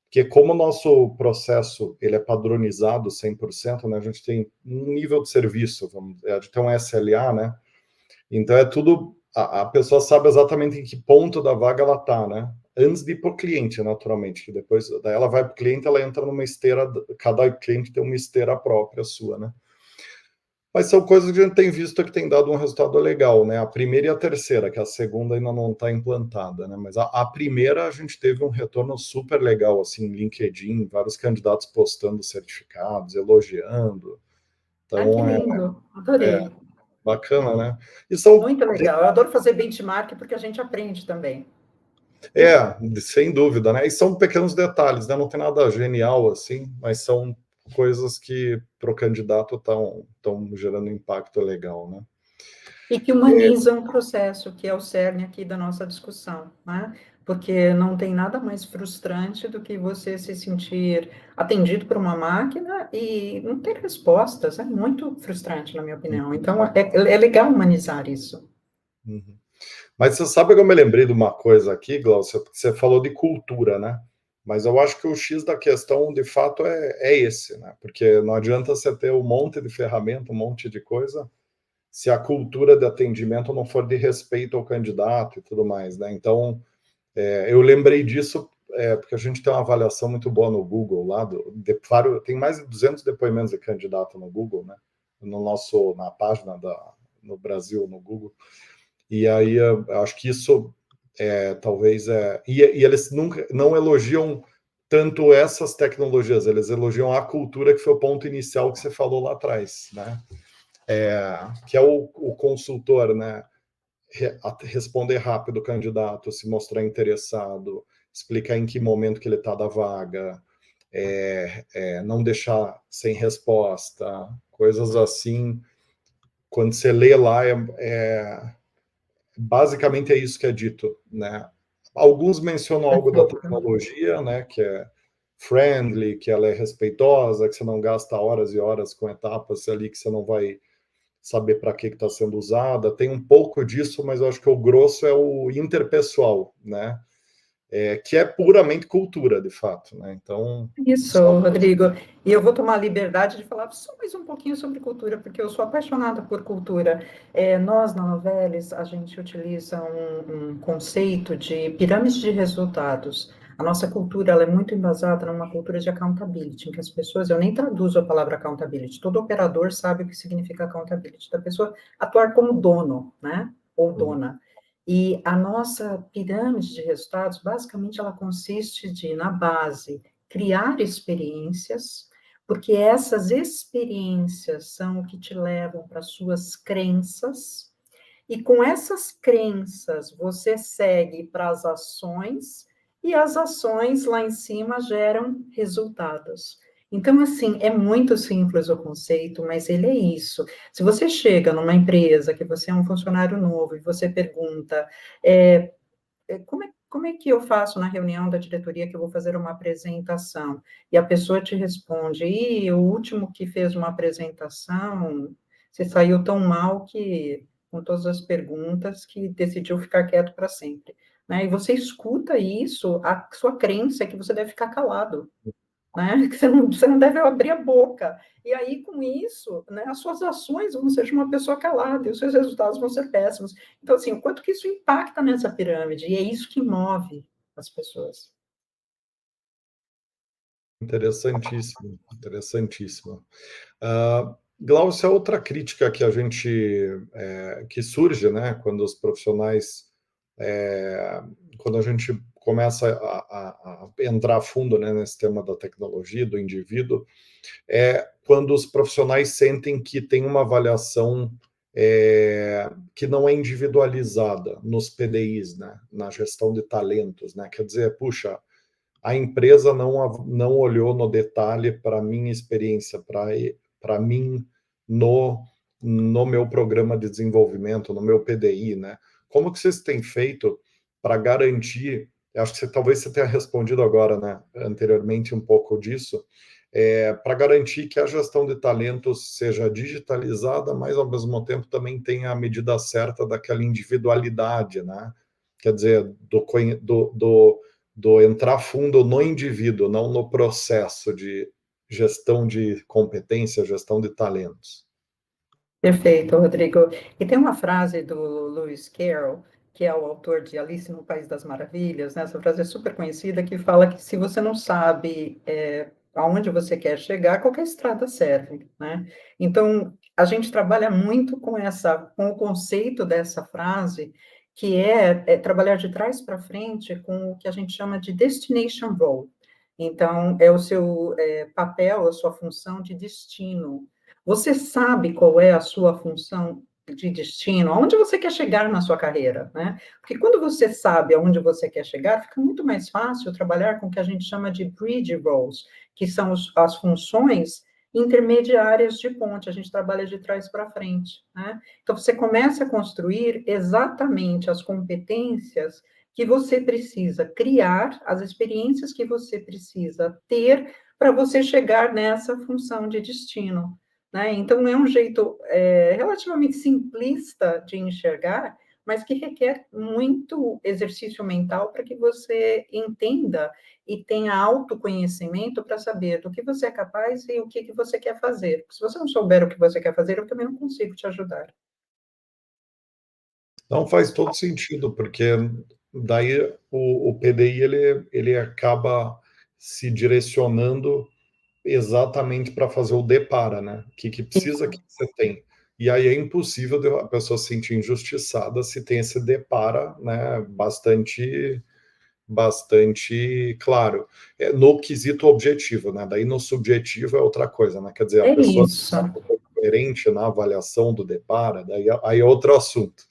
Porque como o nosso processo ele é padronizado 100%, né, a gente tem um nível de serviço, a gente tem um SLA, né? Então é tudo, a pessoa sabe exatamente em que ponto da vaga ela está, né? Antes de ir para o cliente, naturalmente, que depois daí ela vai para o cliente, ela entra numa esteira, cada cliente tem uma esteira própria sua, né? Mas são coisas que a gente tem visto que tem dado um resultado legal, né? A primeira e a terceira, que a segunda ainda não está implantada, né? Mas a primeira a gente teve um retorno super legal, assim, LinkedIn, vários candidatos postando certificados, elogiando. Ah, que Então lindo, é adorei. bacana, né? E são Muito legal. Eu adoro fazer benchmark porque a gente aprende também. sem dúvida, né? E são pequenos detalhes, né? Não tem nada genial assim, mas são coisas que para o candidato estão gerando impacto legal, né? E que humaniza um processo, que é o cerne aqui da nossa discussão, né? Porque não tem nada mais frustrante do que você se sentir atendido por uma máquina e não ter respostas. É muito frustrante, na minha opinião. Então, é legal humanizar isso. Uhum. Mas você sabe que eu me lembrei de uma coisa aqui, Glaucia, porque você falou de cultura, né? Mas eu acho que o X da questão, de fato, é esse, né? Porque não adianta você ter um monte de ferramenta, um monte de coisa, se a cultura de atendimento não for de respeito ao candidato e tudo mais, né? Então, eu lembrei disso porque a gente tem uma avaliação muito boa no Google lá, tem mais de 200 depoimentos de candidato no Google, né? Na página no Brasil, no Google. E aí eu acho que isso talvez e eles nunca não elogiam tanto essas tecnologias, eles elogiam a cultura, que foi o ponto inicial que você falou lá atrás, né? Que é o consultor, né? Responder rápido o candidato, se mostrar interessado, explicar em que momento que ele está da vaga, não deixar sem resposta, coisas assim. Quando você lê lá, basicamente é isso que é dito, né? Alguns mencionam algo da tecnologia, né? Que é friendly, que ela é respeitosa, que você não gasta horas e horas com etapas ali que você não vai saber para que está sendo usada. Tem um pouco disso, mas eu acho que o grosso é o interpessoal, né? Que é puramente cultura, de fato, né? Então, Isso, só... Rodrigo. E eu vou tomar a liberdade de falar só mais um pouquinho sobre cultura, porque eu sou apaixonada por cultura. Nós, na Novelis, a gente utiliza um conceito de pirâmide de resultados. A nossa cultura ela é muito embasada numa cultura de accountability, em que as pessoas, eu nem traduzo a palavra accountability, todo operador sabe o que significa accountability, da pessoa atuar como dono, né? Ou dona. E a nossa pirâmide de resultados, basicamente, ela consiste de, na base, criar experiências, porque essas experiências são o que te levam para suas crenças, e com essas crenças você segue para as ações, e as ações lá em cima geram resultados. Então, assim, é muito simples o conceito, mas ele é isso. Se você chega numa empresa que você é um funcionário novo e você pergunta, como é que eu faço na reunião da diretoria que eu vou fazer uma apresentação? E a pessoa te responde, e o último que fez uma apresentação, você saiu tão mal que, com todas as perguntas, que decidiu ficar quieto para sempre. Né? E você escuta isso, a sua crença é que você deve ficar calado, né? Que você não deve abrir a boca. E aí, com isso, né, as suas ações vão ser de uma pessoa calada, e os seus resultados vão ser péssimos. Então, assim, o quanto que isso impacta nessa pirâmide, e é isso que move as pessoas. Interessantíssimo, interessantíssimo. Glaucio, é outra crítica que a gente que surge, né, quando os profissionais, quando a gente começa a entrar a fundo, né, nesse tema da tecnologia, do indivíduo, é quando os profissionais sentem que tem uma avaliação que não é individualizada nos PDIs, né, na gestão de talentos, né, quer dizer, puxa, a empresa não olhou no detalhe para a minha experiência, para mim no meu programa de desenvolvimento, no meu PDI, né? Como que vocês têm feito para garantir, acho que talvez você tenha respondido agora, né, anteriormente um pouco disso, para garantir que a gestão de talentos seja digitalizada, mas ao mesmo tempo também tenha a medida certa daquela individualidade, né? Quer dizer, do entrar fundo no indivíduo, não no processo de gestão de competência, gestão de talentos. Perfeito, Rodrigo. E tem uma frase do Lewis Carroll, que é o autor de Alice no País das Maravilhas, né? Essa frase é super conhecida, que fala que se você não sabe aonde você quer chegar, qualquer estrada serve, né? Então, a gente trabalha muito com o conceito dessa frase, que é trabalhar de trás para frente com o que a gente chama de destination role. Então, é o seu papel, a sua função de destino. Você sabe qual é a sua função de destino, aonde você quer chegar na sua carreira, né? Porque quando você sabe aonde você quer chegar, fica muito mais fácil trabalhar com o que a gente chama de bridge roles, que são as funções intermediárias de ponte, a gente trabalha de trás para frente, né? Então, você começa a construir exatamente as competências que você precisa criar, as experiências que você precisa ter para você chegar nessa função de destino. Né? Então, é um jeito relativamente simplista de enxergar, mas que requer muito exercício mental para que você entenda e tenha autoconhecimento para saber do que você é capaz e o que você quer fazer. Porque se você não souber o que você quer fazer, eu também não consigo te ajudar. Não faz todo sentido, porque daí o PDI ele acaba se direcionando exatamente para fazer o depara, né? O que precisa, que você tem. E aí é impossível a pessoa se sentir injustiçada se tem esse depara, né? Bastante claro. No quesito objetivo, né? Daí no subjetivo é outra coisa, né? Quer dizer, a É pessoa isso. é coerente na avaliação do depara, daí aí é outro assunto.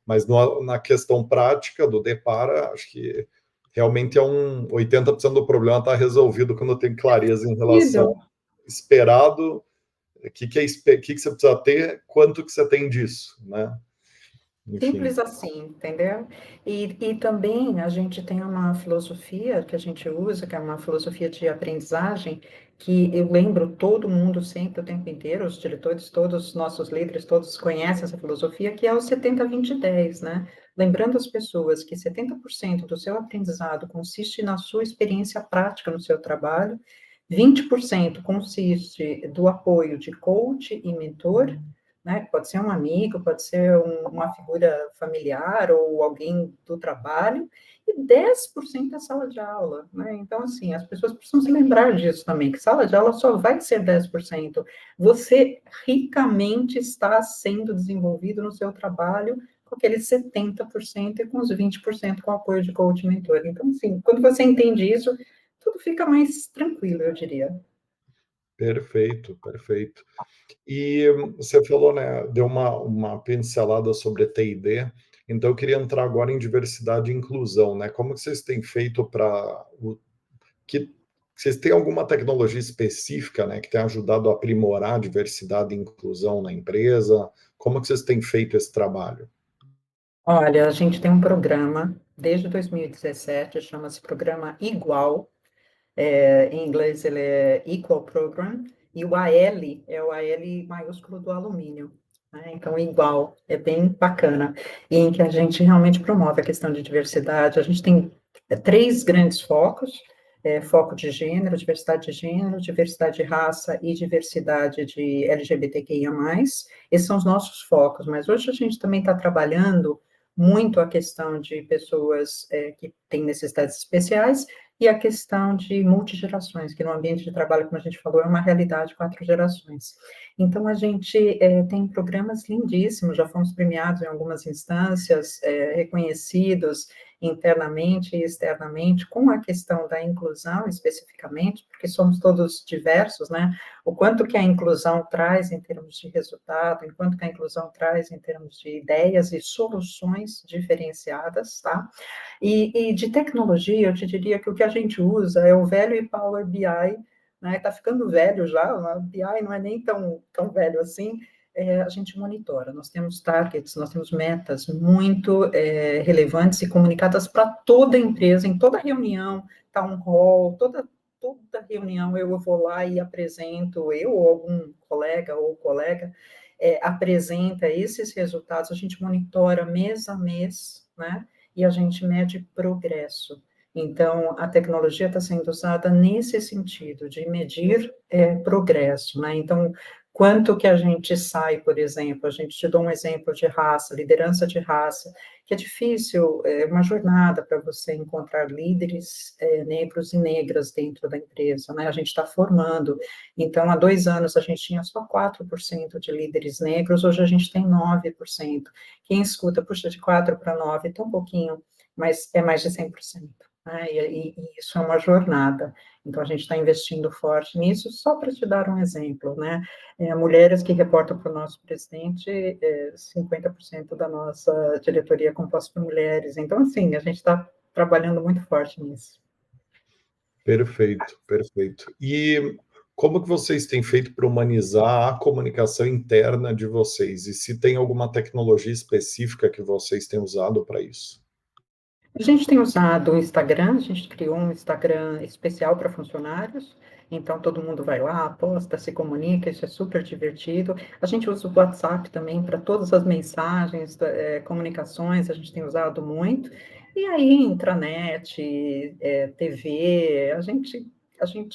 Mas na questão prática do depara, acho que realmente 80% do problema está resolvido quando tem clareza em relação ao esperado, que você precisa ter, quanto que você tem disso, né? Enfim. Simples assim, entendeu? E também a gente tem uma filosofia que a gente usa, que é uma filosofia de aprendizagem, que eu lembro todo mundo sempre, o tempo inteiro, os diretores, todos os nossos líderes, todos conhecem essa filosofia, que é o 70-20-10, né? Lembrando as pessoas que 70% do seu aprendizado consiste na sua experiência prática no seu trabalho, 20% consiste do apoio de coach e mentor, né? Pode ser um amigo, pode ser uma figura familiar ou alguém do trabalho, e 10% é sala de aula, né? Então, assim, as pessoas precisam se lembrar disso também, que sala de aula só vai ser 10%. Você ricamente está sendo desenvolvido no seu trabalho com aqueles 70% e com os 20% com apoio de coach e mentor. Então, assim, quando você entende isso, tudo fica mais tranquilo, eu diria. Perfeito, perfeito. E você falou, né, deu uma pincelada sobre TID, então eu queria entrar agora em diversidade e inclusão, né? Como que vocês têm feito para que vocês têm alguma tecnologia específica, né, que tem ajudado a aprimorar a diversidade e inclusão na empresa? Como que vocês têm feito esse trabalho? Olha, a gente tem um programa desde 2017, chama-se Programa Igual, em inglês ele é Equal Program, e o AL é o AL maiúsculo do alumínio, né? Então, igual, é bem bacana, e em que a gente realmente promove a questão de diversidade. A gente tem três grandes focos, foco de gênero, diversidade de raça e diversidade de LGBTQIA+. Esses são os nossos focos, mas hoje a gente também está trabalhando muito a questão de pessoas que têm necessidades especiais, e a questão de multigerações, que no ambiente de trabalho, como a gente falou, é uma realidade, 4 gerações. Então, a gente tem programas lindíssimos, já fomos premiados em algumas instâncias, reconhecidos internamente e externamente, com a questão da inclusão especificamente, porque somos todos diversos, né? O quanto que a inclusão traz em termos de resultado, enquanto que a inclusão traz em termos de ideias e soluções diferenciadas, tá? E de tecnologia, eu te diria que o que a gente usa é o velho e Power BI, né? Está ficando velho já, o BI não é nem tão velho assim. A gente monitora, nós temos targets, nós temos metas muito relevantes e comunicadas para toda a empresa, em toda reunião, town hall, toda reunião eu vou lá e apresento, eu ou algum colega, apresenta esses resultados, a gente monitora mês a mês, né? E a gente mede progresso. Então, a tecnologia está sendo usada nesse sentido, de medir progresso, né? Então, quanto que a gente sai, por exemplo, a gente te dá um exemplo de raça, liderança de raça, que é difícil, é uma jornada para você encontrar líderes negros e negras dentro da empresa, né? A gente está formando, então, há 2 anos a gente tinha só 4% de líderes negros, hoje a gente tem 9%. Quem escuta, puxa, de 4 para 9, tão pouquinho, mas é mais de 100%. Né? E isso é uma jornada. Então, a gente está investindo forte nisso, só para te dar um exemplo, né? Mulheres que reportam para o nosso presidente, 50% da nossa diretoria é composta por mulheres. Então, assim, a gente está trabalhando muito forte nisso. Perfeito, perfeito. E como que vocês têm feito para humanizar a comunicação interna de vocês? E se tem alguma tecnologia específica que vocês têm usado para isso? A gente tem usado o Instagram, a gente criou um Instagram especial para funcionários, então todo mundo vai lá, posta, se comunica, isso é super divertido. A gente usa o WhatsApp também para todas as mensagens, comunicações, a gente tem usado muito. E aí, intranet, TV,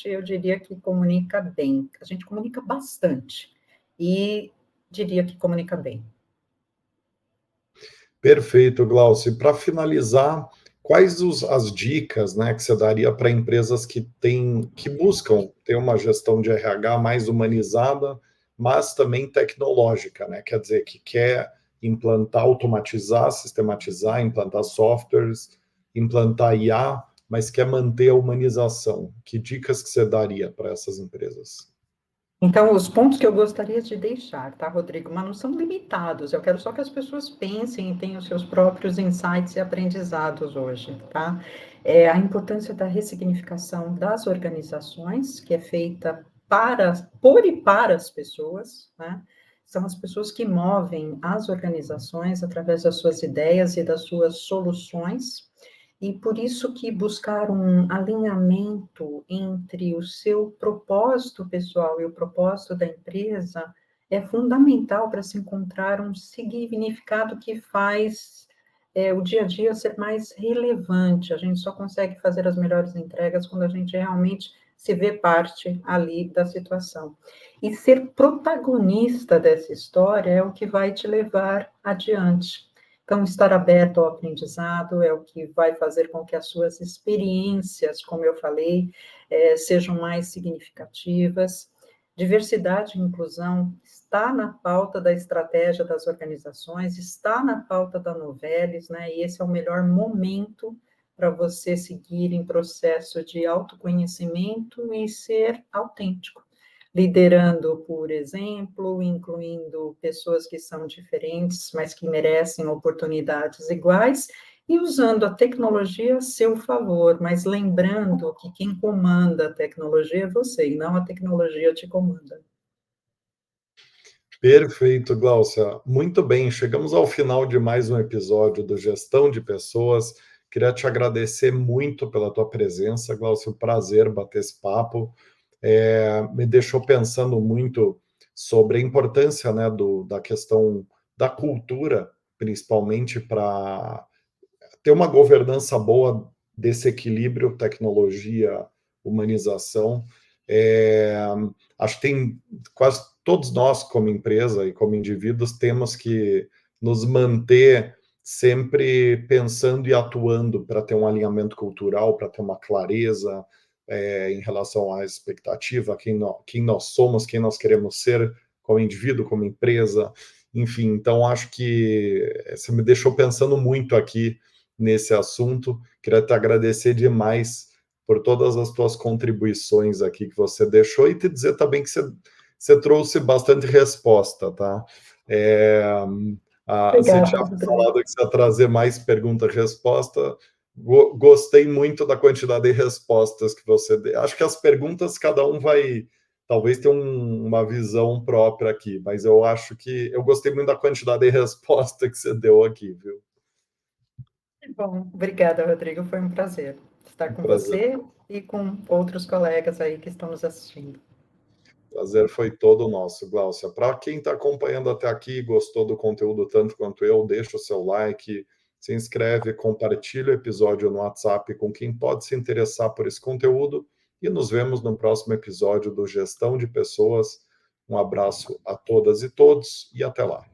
eu diria que comunica bem, a gente comunica bastante e diria que comunica bem. Perfeito, Glaucio. Para finalizar, quais as dicas, né, que você daria para empresas que buscam ter uma gestão de RH mais humanizada, mas também tecnológica, né? Quer dizer, que quer implantar, automatizar, sistematizar, implantar softwares, implantar IA, mas quer manter a humanização. Que dicas que você daria para essas empresas? Então, os pontos que eu gostaria de deixar, tá, Rodrigo? Mas não são limitados. Eu quero só que as pessoas pensem e tenham os seus próprios insights e aprendizados hoje, tá? A importância da ressignificação das organizações, que é feita por e para as pessoas, né? são as pessoas que movem as organizações através das suas ideias e das suas soluções, e por isso que buscar um alinhamento entre o seu propósito pessoal e o propósito da empresa é fundamental para se encontrar um significado que faz o dia a dia ser mais relevante. A gente só consegue fazer as melhores entregas quando a gente realmente se vê parte ali da situação. E ser protagonista dessa história é o que vai te levar adiante. Então, estar aberto ao aprendizado é o que vai fazer com que as suas experiências, como eu falei, sejam mais significativas. Diversidade e inclusão está na pauta da estratégia das organizações, está na pauta da Novelis, né? E esse é o melhor momento para você seguir em processo de autoconhecimento e ser autêntico, liderando por exemplo, incluindo pessoas que são diferentes, mas que merecem oportunidades iguais, e usando a tecnologia a seu favor, mas lembrando que quem comanda a tecnologia é você, e não a tecnologia te comanda. Perfeito, Gláucia. Muito bem, chegamos ao final de mais um episódio do Gestão de Pessoas. Queria te agradecer muito pela tua presença, Gláucia. Um prazer bater esse papo. Me deixou pensando muito sobre a importância, né, da questão da cultura, principalmente para ter uma governança boa desse equilíbrio tecnologia, humanização. É, Acho que tem quase todos nós, como empresa e como indivíduos, temos que nos manter sempre pensando e atuando para ter um alinhamento cultural, para ter uma clareza em relação à expectativa, quem nós somos, quem nós queremos ser como indivíduo, como empresa, enfim. Então, acho que você me deixou pensando muito aqui nesse assunto. Queria te agradecer demais por todas as tuas contribuições aqui que você deixou e te dizer também que você trouxe bastante resposta, tá? Você Obrigada, tinha Rodrigo. falado que você ia trazer mais pergunta e resposta. Gostei muito da quantidade de respostas que você deu. Acho que as perguntas, cada um vai talvez ter uma visão própria aqui, mas eu acho que eu gostei muito da quantidade de resposta que você deu aqui, viu? Bom, obrigada, Rodrigo. Foi um prazer estar Um com prazer. você e com outros colegas aí que estão nos assistindo. Prazer foi todo nosso, Gláucia. Para quem está acompanhando até aqui, gostou do conteúdo tanto quanto eu, deixa o seu like, se inscreve, compartilha o episódio no WhatsApp com quem pode se interessar por esse conteúdo e nos vemos no próximo episódio do Gestão de Pessoas. Um abraço a todas e todos e até lá.